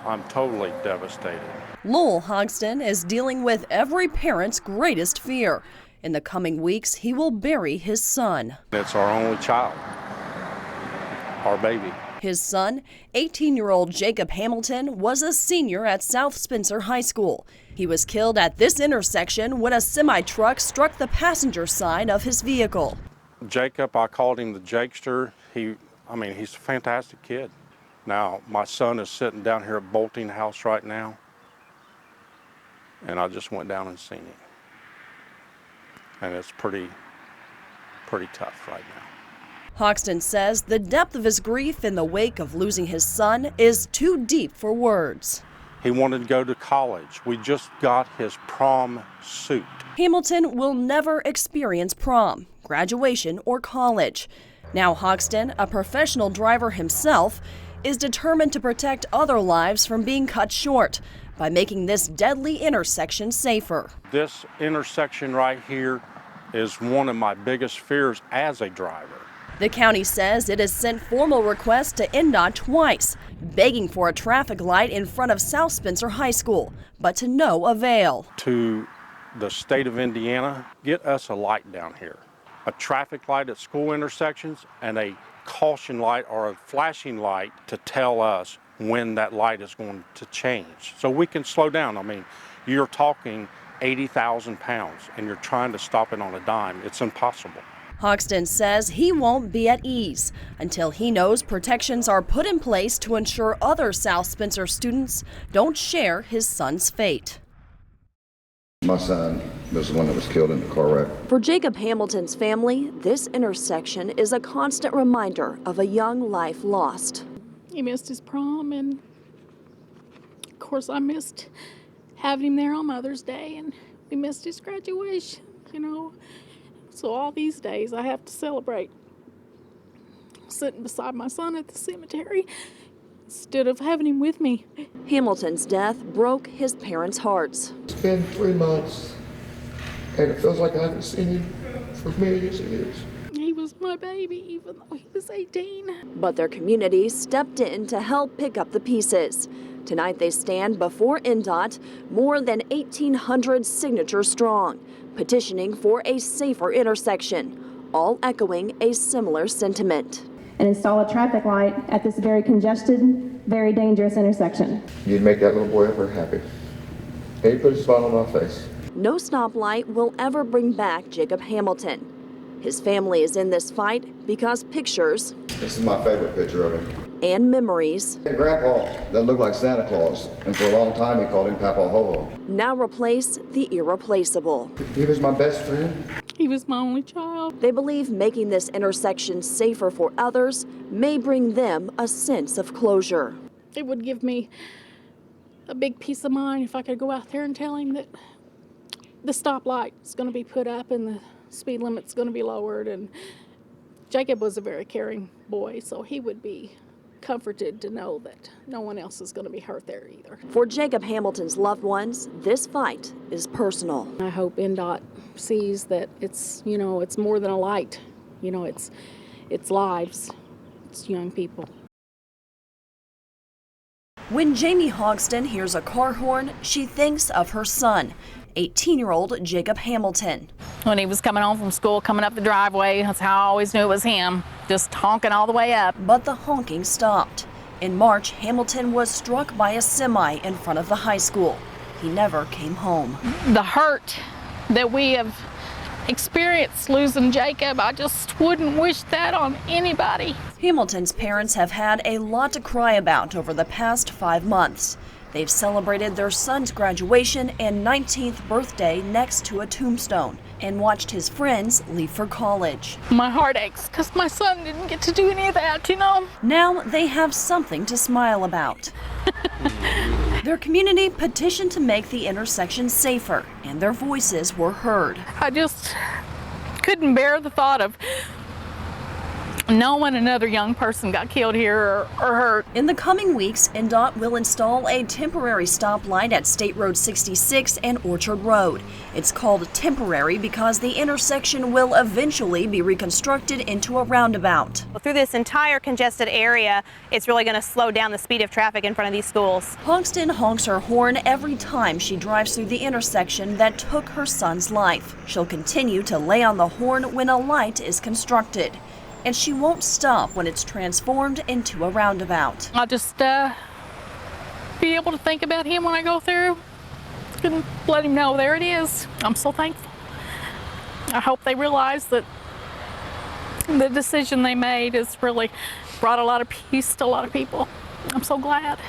I'm totally devastated. Lowell Hogston is dealing with every parent's greatest fear. In the coming weeks, he will bury his son. It's our only child, our baby. His son, 18-year-old Jacob Hamilton, was a senior at South Spencer High School. He was killed at this intersection when a semi-truck struck the passenger side of his vehicle. Jacob, I called him the Jakester. He's a fantastic kid. Now, my son is sitting down here at Bolting House right now, and I just went down and seen him. And it's pretty tough right now. Hogston says the depth of his grief in the wake of losing his son is too deep for words. He wanted to go to college. We just got his prom suit. Hamilton will never experience prom, graduation, or college. Now Hogston, a professional driver himself, is determined to protect other lives from being cut short by making this deadly intersection safer. This intersection right here is one of my biggest fears as a driver. The county says it has sent formal requests to INDOT twice, begging for a traffic light in front of South Spencer High School, but to no avail. To the state of Indiana, get us a light down here. A traffic light at school intersections and a caution light or a flashing light to tell us when that light is going to change so we can slow down. I mean, you're talking 80,000 pounds and you're trying to stop it on a dime. It's impossible. Hogston says he won't be at ease until he knows protections are put in place to ensure other South Spencer students don't share his son's fate. My son was the one that was killed in the car wreck. For Jacob Hamilton's family, this intersection is a constant reminder of a young life lost. He missed his prom, and of course I missed having him there on Mother's Day, and we missed his graduation, So all these days I have to celebrate sitting beside my son at the cemetery instead of having him with me. Hamilton's death broke his parents' hearts. It's been 3 months, and it feels like I haven't seen him for millions of years. He was my baby, even though he was 18. But their community stepped in to help pick up the pieces. Tonight they stand before INDOT, more than 1,800 signatures strong, petitioning for a safer intersection, all echoing a similar sentiment. And install a traffic light at this very congested, very dangerous intersection. You'd make that little boy ever happy. And he put a smile on my face. No stoplight will ever bring back Jacob Hamilton. His family is in this fight because pictures This is my favorite picture of him. and memories Grandpa that looked like Santa Claus, and for a long time he called him Papa Ho-Ho. now replace the irreplaceable. He was my best friend. He was my only child. They believe making this intersection safer for others may bring them a sense of closure. It would give me a big peace of mind if I could go out there and tell him that the stoplight is going to be put up and the speed limit's going to be lowered. And Jacob was a very caring boy, so he would be comforted to know that no one else is going to be hurt there either. For Jacob Hamilton's loved ones, this fight is personal. I hope INDOT sees that it's more than a light. It's lives. It's young people. When Jamie Hogston hears a car horn, she thinks of her son, 18-year-old Jacob Hamilton. When he was coming home from school, coming up the driveway, that's how I always knew it was him, just honking all the way up. But the honking stopped. In March, Hamilton was struck by a semi in front of the high school. He never came home. The hurt that we have experienced losing Jacob, I just wouldn't wish that on anybody. Hamilton's parents have had a lot to cry about over the past 5 months. They've celebrated their son's graduation and 19th birthday next to a tombstone and watched his friends leave for college. My heart aches because my son didn't get to do any of that, Now they have something to smile about. Their community petitioned to make the intersection safer, and their voices were heard. I just couldn't bear the thought of knowing another young person got killed here or hurt. In the coming weeks, INDOT will install a temporary stoplight at State Road 66 and Orchard Road. It's called temporary because the intersection will eventually be reconstructed into a roundabout. Through this entire congested area, it's really going to slow down the speed of traffic in front of these schools. Hoxton honks her horn every time she drives through the intersection that took her son's life. She'll continue to lay on the horn when a light is constructed. And she won't stop when it's transformed into a roundabout. I'll just be able to think about him when I go through and let him know there it is. I'm so thankful. I hope they realize that the decision they made has really brought a lot of peace to a lot of people. I'm so glad.